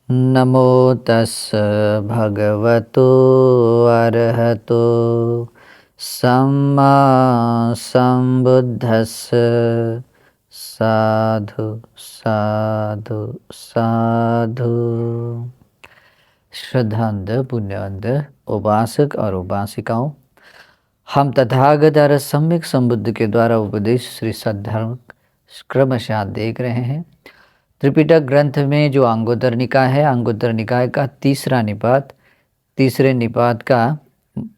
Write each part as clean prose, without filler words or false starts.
नमो तस् भगवतो अरहतो सम्मा सम्बुद्धस्स। साधु साधु साधु। श्रद्धांत पुण्यवंत उपासक और उपासिकाओं, हम तथागत और सम्यक संबुद्ध के द्वारा उपदेश श्री सद्धर्म क्रमशः देख रहे हैं। त्रिपिटक ग्रंथ में जो अंगुत्तर निकाय है, अंगुत्तर निकाय का तीसरा निपात, तीसरे निपात का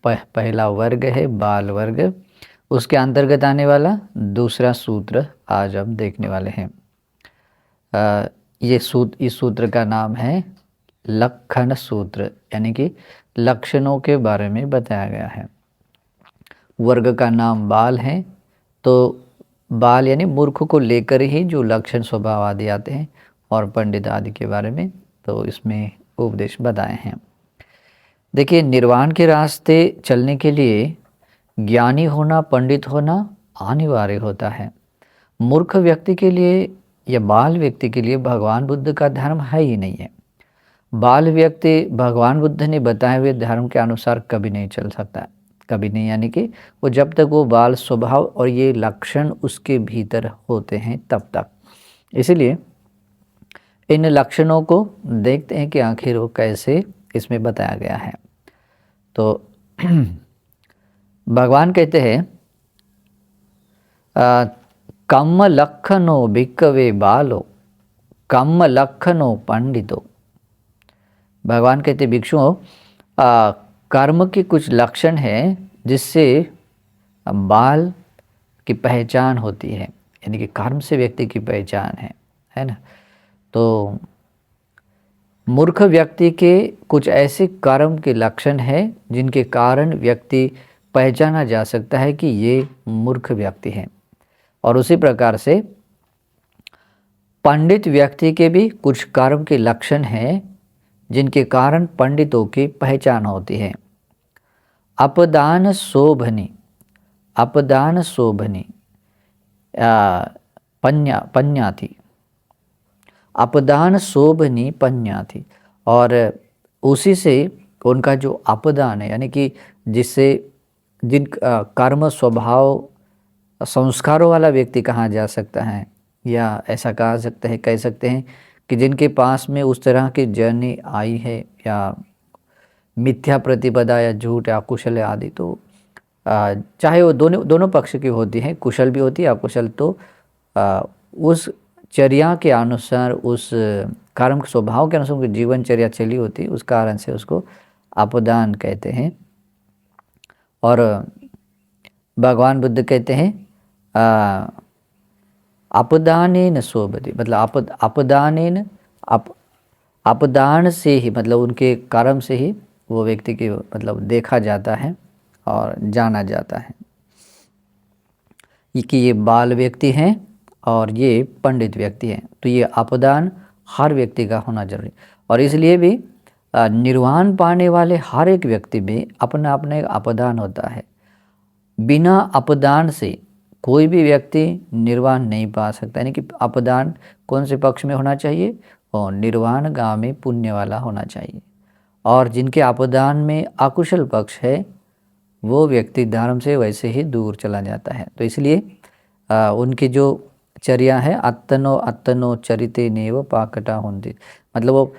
पहला वर्ग है बाल वर्ग, उसके अंतर्गत आने वाला दूसरा सूत्र आज हम देखने वाले हैं। इस सूत्र का नाम है लक्षण सूत्र, यानी कि लक्षणों के बारे में बताया गया है। वर्ग का नाम बाल है, तो बाल यानी मूर्ख को लेकर ही जो लक्षण स्वभाव आदि आते हैं और पंडित आदि के बारे में तो इसमें उपदेश बताए हैं। देखिए, निर्वाण के रास्ते चलने के लिए ज्ञानी होना, पंडित होना अनिवार्य होता है। मूर्ख व्यक्ति के लिए या बाल व्यक्ति के लिए भगवान बुद्ध का धर्म है ही नहीं है। बाल व्यक्ति भगवान बुद्ध ने बताए हुए धर्म के अनुसार कभी नहीं चल सकता, कभी नहीं, यानी कि वो जब तक वो बाल स्वभाव और ये लक्षण उसके भीतर होते हैं तब तक। इसलिए इन लक्षणों को देखते हैं कि आखिर वो कैसे इसमें बताया गया है। तो भगवान कहते हैं कम्म लक्षणो भिक्खवे बालो कम्म लक्षणो पंडितो। भगवान कहते भिक्षुओं, कर्म के कुछ लक्षण हैं जिससे बाल की पहचान होती है, यानी कि कर्म से व्यक्ति की पहचान है ना। तो मूर्ख व्यक्ति के कुछ ऐसे कर्म के लक्षण हैं जिनके कारण व्यक्ति पहचाना जा सकता है कि ये मूर्ख व्यक्ति है। और उसी प्रकार से पंडित व्यक्ति के भी कुछ कर्म के लक्षण हैं जिनके कारण पंडितों की पहचान होती है। अपदान शोभनी, अपदान शोभनी पन्याति, अपदान शोभनी पन्याति। और उसी से उनका जो अपदान है, यानी कि जिससे जिन कर्म स्वभाव संस्कारों वाला व्यक्ति कहा जा सकता है, या ऐसा कह सकते हैं कि जिनके पास में उस तरह की जर्नी आई है, या मिथ्या प्रतिपदा या झूठ या कुशल आदि, तो चाहे वो दोनों पक्ष की होती हैं, कुशल भी होती है अकुशल, तो उस चर्या के अनुसार, उस कर्म स्वभाव के अनुसार जीवनचर्या चली होती है, उस कारण से उसको अपदान कहते हैं। और भगवान बुद्ध कहते हैं अपदानेन शोभति, मतलब अपदानेन अपदान से ही, मतलब उनके कर्म से ही वो व्यक्ति की मतलब देखा जाता है और जाना जाता है कि ये बाल व्यक्ति हैं और ये पंडित व्यक्ति हैं। तो ये अपदान हर व्यक्ति का होना जरूरी, और इसलिए भी निर्वाण पाने वाले हर एक व्यक्ति में अपना अपना एक अपदान होता है। बिना अपदान से कोई भी व्यक्ति निर्वाण नहीं पा सकता, यानी कि अपदान कौन से पक्ष में होना चाहिए, और निर्वाण गामी पुण्य वाला होना चाहिए। और जिनके अपदान में अकुशल पक्ष है वो व्यक्ति धर्म से वैसे ही दूर चला जाता है। तो इसलिए उनकी जो चर्या है अत्तनो अत्तनो चरिते नेव पाकटा होती, मतलब वो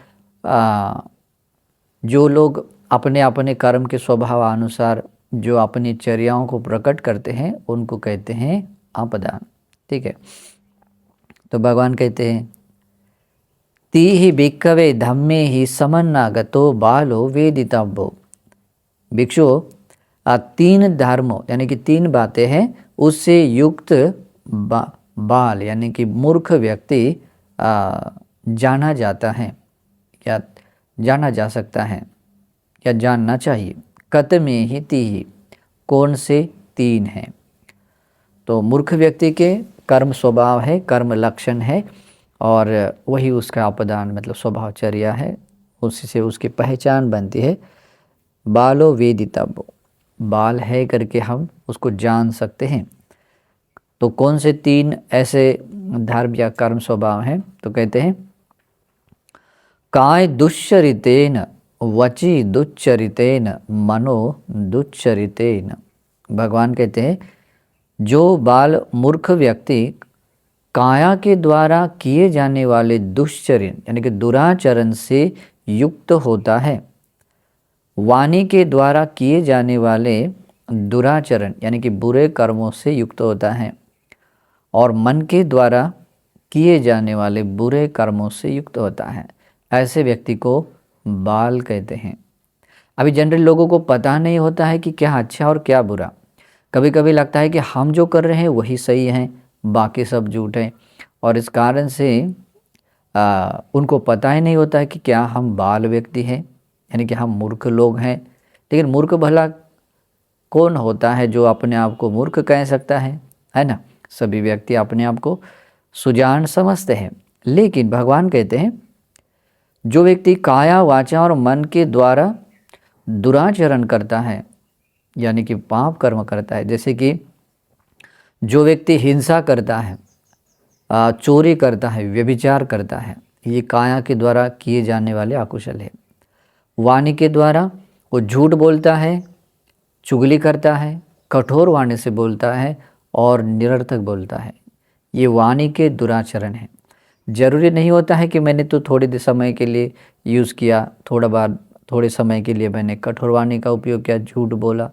जो लोग अपने अपने कर्म के स्वभाव अनुसार जो अपनी चर्याओं को प्रकट करते हैं उनको कहते हैं अपदान। ठीक है, तो भगवान कहते हैं ती ही भिक्खवे धम्मे ही समन्नागतो बालो वेदितव्यो। भिक्षु, तीन धर्मों यानी कि तीन बातें हैं उससे युक्त बाल यानी कि मूर्ख व्यक्ति जाना जाता है, या जाना जा सकता है, या जानना चाहिए। कत में ही ती, कौन से तीन हैं? तो मूर्ख व्यक्ति के कर्म स्वभाव है, कर्म लक्षण है, और वही उसका अपदान मतलब स्वभावचर्या है, उसी से उसकी पहचान बनती है। बालो वेदितव्यो, बाल है करके हम उसको जान सकते हैं। तो कौन से तीन ऐसे धर्म या कर्म स्वभाव हैं? तो कहते हैं काय दुश्चरितेन वची दुश्चरितेन मनो दुश्चरितेन। भगवान कहते हैं जो बाल मूर्ख व्यक्ति काया के द्वारा किए जाने वाले दुश्चर्य यानी कि दुराचरण से युक्त होता है, वाणी के द्वारा किए जाने वाले दुराचरण यानी कि बुरे कर्मों से युक्त होता है, और मन के द्वारा किए जाने वाले बुरे कर्मों से युक्त होता है, ऐसे व्यक्ति को बाल कहते हैं। अभी जनरल लोगों को पता नहीं होता है कि क्या अच्छा और क्या बुरा। कभी कभी लगता है कि हम जो कर रहे हैं वही सही है, बाकी सब झूठ है, और इस कारण से उनको पता ही नहीं होता है कि क्या हम बाल व्यक्ति हैं, यानी कि हम मूर्ख लोग हैं। लेकिन मूर्ख भला कौन होता है जो अपने आप को मूर्ख कह सकता है ना। सभी व्यक्ति अपने आप को सुजान समझते हैं। लेकिन भगवान कहते हैं जो व्यक्ति काया वाचा और मन के द्वारा दुराचरण करता है, यानी कि पाप कर्म करता है, जैसे कि जो व्यक्ति हिंसा करता है, चोरी करता है, व्यभिचार करता है, ये काया के द्वारा किए जाने वाले अकुशल है। वाणी के द्वारा वो झूठ बोलता है, चुगली करता है, कठोर वाणी से बोलता है और निरर्थक बोलता है, ये वाणी के दुराचरण है। जरूरी नहीं होता है कि मैंने तो थोड़ी समय के लिए यूज़ किया, थोड़े समय के लिए मैंने कठोर वाणी का उपयोग किया, झूठ बोला।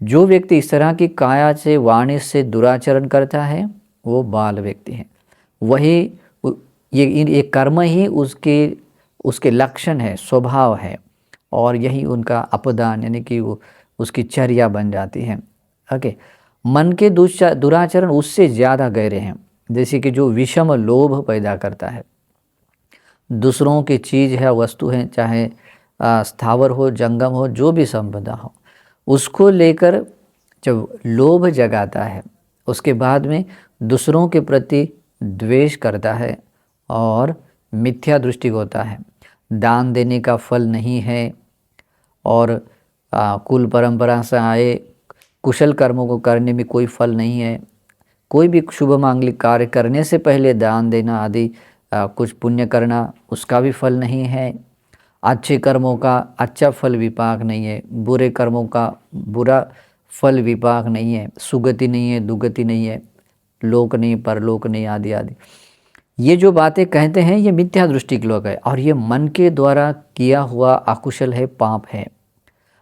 जो व्यक्ति इस तरह की काया से वाणी से दुराचरण करता है वो बाल व्यक्ति है। वही ये कर्म ही उसके लक्षण है, स्वभाव है, और यही उनका अपदान यानी कि वो उसकी चर्या बन जाती है। ओके, मन के दुराचरण उससे ज़्यादा गहरे हैं, जैसे कि जो विषम लोभ पैदा करता है, दूसरों की चीज़ है, वस्तु है, चाहे स्थावर हो, जंगम हो, जो भी संपदा हो, उसको लेकर जब लोभ जगाता है, उसके बाद में दूसरों के प्रति द्वेष करता है और मिथ्या दृष्टि होता है, दान देने का फल नहीं है, और कुल परंपरा से आए कुशल कर्मों को करने में कोई फल नहीं है, कोई भी शुभ मांगलिक कार्य करने से पहले दान देना आदि कुछ पुण्य करना, उसका भी फल नहीं है। अच्छे कर्मों का अच्छा फल विपाक नहीं है, बुरे कर्मों का बुरा फल विपाक नहीं है, सुगति नहीं है, दुगति नहीं है, लोक नहीं, परलोक नहीं, आदि आदि। ये जो बातें कहते हैं ये मिथ्या दृष्टि के लोग है, और ये मन के द्वारा किया हुआ अकुशल है, पाप है।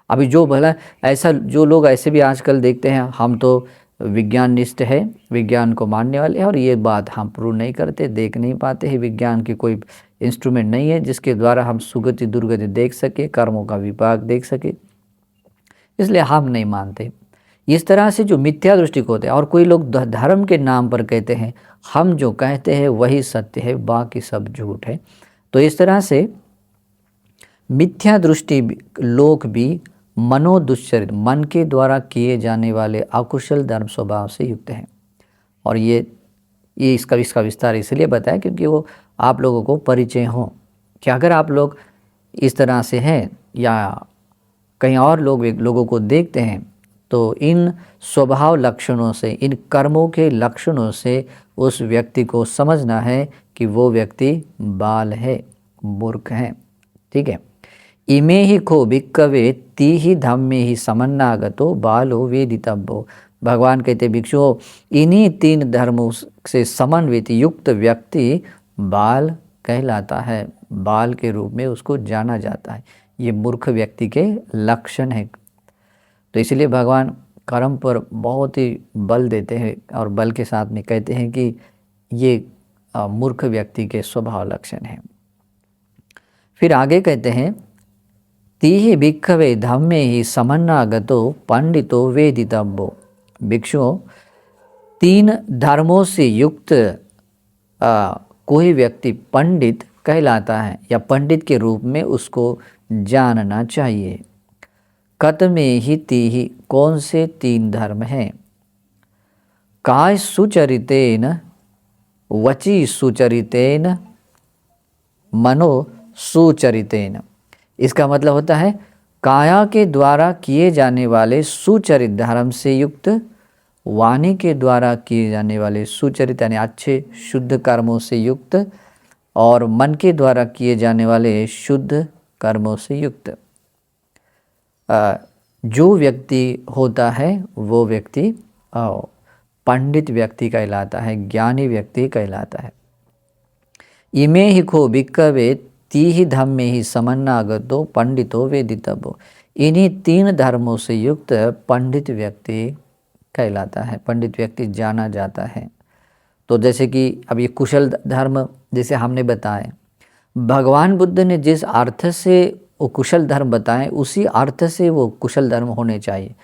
अभी जो भला ऐसा जो लोग ऐसे भी आजकल देखते हैं, हम तो विज्ञान निष्ठ है, विज्ञान को मानने वाले हैं, और ये बात हम प्रूव नहीं करते, देख नहीं पाते हैं, विज्ञान की कोई इंस्ट्रूमेंट नहीं है जिसके द्वारा हम सुगति दुर्गति देख सके, कर्मों का विपाक देख सके, इसलिए हम नहीं मानते। इस तरह से जो मिथ्या दृष्टि को होते हैं, और कोई लोग धर्म के नाम पर कहते हैं हम जो कहते हैं वही सत्य है, बाकी सब झूठ है। तो इस तरह से मिथ्या दृष्टि लोग भी मनोदुश्चरित मन के द्वारा किए जाने वाले अकुशल धर्म स्वभाव से युक्त हैं। और ये इसका विस्तार इसलिए बताया क्योंकि वो आप लोगों को परिचय हो कि अगर आप लोग इस तरह से हैं या कहीं और लोगों को देखते हैं, तो इन स्वभाव लक्षणों से, इन कर्मों के लक्षणों से उस व्यक्ति को समझना है कि वो व्यक्ति बाल है, मूर्ख है। ठीक है। इमे ही खो भिक्कवे ती ही धम्मे ही समन्नागतो बालो वेदितव्यो। भगवान कहते भिक्षुओं, इन्हीं 3 धर्मों से समन्वित युक्त व्यक्ति बाल कहलाता है, बाल के रूप में उसको जाना जाता है। ये मूर्ख व्यक्ति के लक्षण है। तो इसलिए भगवान कर्म पर बहुत ही बल देते हैं, और बल के साथ में कहते हैं कि ये मूर्ख व्यक्ति के स्वभाव लक्षण हैं। फिर आगे कहते हैं तीहि भिक्खवे धम्मे ही समन्नागतो पंडितो वेदितव्यो। भिक्षुओं, 3 धर्मों से युक्त कोई व्यक्ति पंडित कहलाता है, या पंडित के रूप में उसको जानना चाहिए। कतमे ही तीहि, कौन से 3 धर्म हैं? काय सुचरितेन वची सुचरितेन मनो सुचरितेन। इसका मतलब होता है काया के द्वारा किए जाने वाले सुचरित धर्म से युक्त, वाणी के द्वारा किए जाने वाले सुचरित यानी अच्छे शुद्ध कर्मों से युक्त, और मन के द्वारा किए जाने वाले शुद्ध कर्मों से युक्त। जो व्यक्ति होता है वो व्यक्ति पंडित व्यक्ति कहलाता है, ज्ञानी व्यक्ति कहलाता है। इमे ही को भिक्खवे तीहि धम्मे ही समन्नागतो पंडितो वेदितव्यो। इन्हीं 3 धर्मों से युक्त पंडित व्यक्ति कहलाता है, पंडित व्यक्ति जाना जाता है। तो जैसे कि अब ये कुशल धर्म जैसे हमने बताए, भगवान बुद्ध ने जिस अर्थ से वो कुशल धर्म बताएं उसी अर्थ से वो कुशल धर्म होने चाहिए।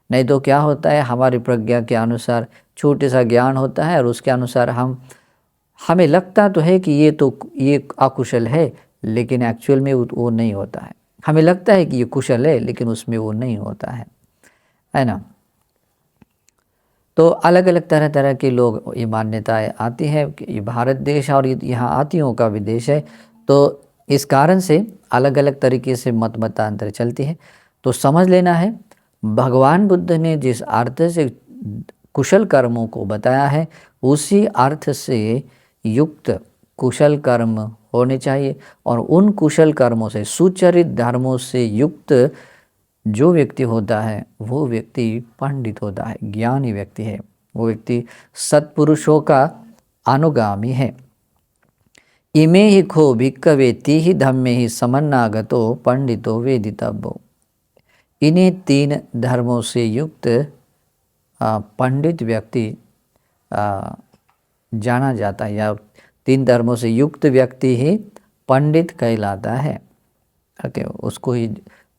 नहीं तो क्या होता है, हमारी प्रज्ञा के अनुसार छोटे सा ज्ञान होता है और उसके अनुसार हमें लगता तो है कि ये अकुशल है, लेकिन एक्चुअल में वो नहीं होता है। हमें लगता है कि ये कुशल है, लेकिन उसमें वो नहीं होता है ना। तो अलग अलग तरह तरह के लोग ये मान्यताएं आती है कि ये भारत देश और यहाँ आतियों का भी देश है, तो इस कारण से अलग अलग तरीके से मतांतर चलती है। तो समझ लेना है, भगवान बुद्ध ने जिस अर्थ से कुशल कर्मों को बताया है उसी अर्थ से युक्त कुशल कर्म होने चाहिए, और उन कुशल कर्मों से सुचरित धर्मों से युक्त जो व्यक्ति होता है वो व्यक्ति पंडित होता है, ज्ञानी व्यक्ति है, वो व्यक्ति सत्पुरुषों का अनुगामी है। इमे ही को भिक्खवे तीहि धम्मे ही समन्नागतो पंडितो वेदितव्यो। इन्हीं 3 धर्मों से युक्त पंडित व्यक्ति जाना जाता है, या 3 धर्मों से युक्त व्यक्ति ही पंडित कहलाता है। ओके, उसको ही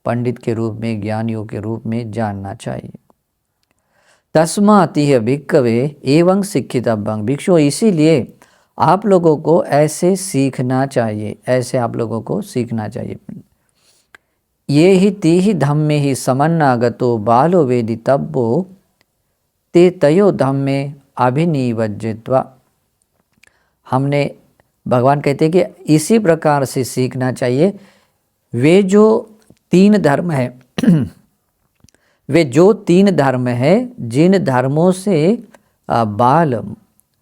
पंडित के रूप में, ज्ञानियों के रूप में जानना चाहिए। तस्मात् इह भिक्खवे एवं शिक्षितव्यं। भिक्षु, इसीलिए आप लोगों को ऐसे सीखना चाहिए, ऐसे आप लोगों को सीखना चाहिए। ये ही तीहि धम्मे ही समन्नागतो बालो वेदितव्यो ते तयो धम्मे अभिनिवज्जित्वा। हमने भगवान कहते हैं कि इसी प्रकार से सीखना चाहिए। वे जो 3 धर्म है वे जो 3 धर्म है जिन धर्मों से बाल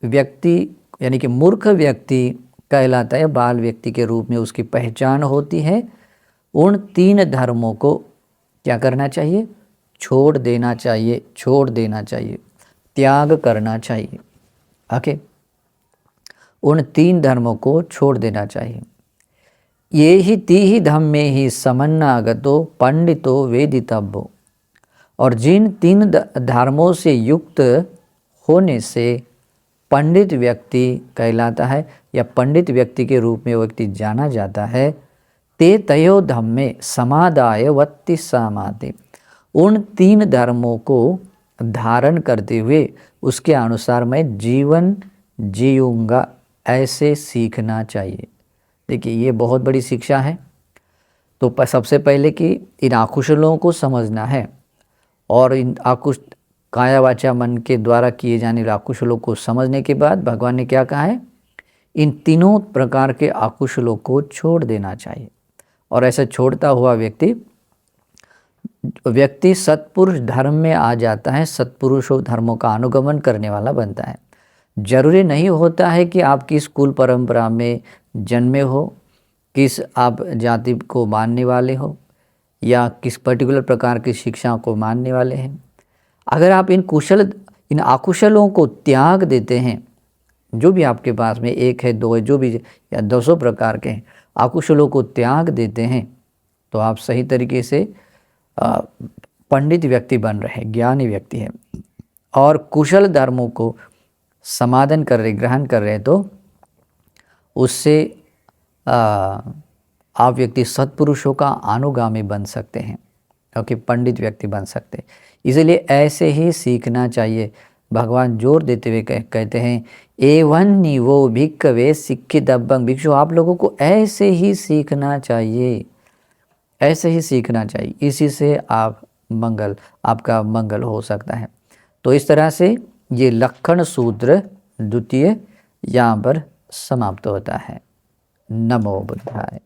व्यक्ति यानी कि मूर्ख व्यक्ति कहलाता है, बाल व्यक्ति के रूप में उसकी पहचान होती है, उन 3 धर्मों को क्या करना चाहिए? छोड़ देना चाहिए, छोड़ देना चाहिए, त्याग करना चाहिए। ओके, उन 3 धर्मों को छोड़ देना चाहिए। ये ही तीहि धम्मे ही समन्नागतो पंडितो वेदितव्यो। और जिन 3 धर्मों से युक्त होने से पंडित व्यक्ति कहलाता है, या पंडित व्यक्ति के रूप में व्यक्ति जाना जाता है, ते तयो धम्मे समादाय वत्ति समाति। उन 3 धर्मों को धारण करते हुए उसके अनुसार मैं जीवन जीऊँगा, ऐसे सीखना चाहिए। देखिए, ये बहुत बड़ी शिक्षा है। तो सबसे पहले कि इन आकुशलों को समझना है, और इन काया वाचा मन के द्वारा किए जाने वाले आकुशलों को समझने के बाद भगवान ने क्या कहा है? इन 3 प्रकार के आकुशलों को छोड़ देना चाहिए। और ऐसा छोड़ता हुआ व्यक्ति सत्पुरुष धर्म में आ जाता है, सत्पुरुषों धर्मों का अनुगमन करने वाला बनता है। जरूरी नहीं होता है कि आप किस कुल परंपरा में जन्मे हो, किस आप जाति को मानने वाले हो, या किस पर्टिकुलर प्रकार की शिक्षा को मानने वाले हैं। अगर आप इन आकुशलों को त्याग देते हैं, जो भी आपके पास में 1 है, 2 है, जो भी, या 200 प्रकार के आकुशलों को त्याग देते हैं, तो आप सही तरीके से पंडित व्यक्ति बन रहे हैं, ज्ञानी व्यक्ति है, और कुशल धर्मों को समाधान कर रहे, ग्रहण कर रहे, तो उससे आप व्यक्ति सत्पुरुषों का अनुगामी बन सकते हैं, क्योंकि पंडित व्यक्ति बन सकते हैं। इसलिए ऐसे ही सीखना चाहिए। भगवान जोर देते हुए कहते हैं, एवं निवो भिक्खवे शिक्षितव्यं। भिक्षु, आप लोगों को ऐसे ही सीखना चाहिए, ऐसे ही सीखना चाहिए। इसी से आपका मंगल हो सकता है। तो इस तरह से ये लक्षण सूत्र 2 यहाँ पर समाप्त होता है। नमो बुद्धाय।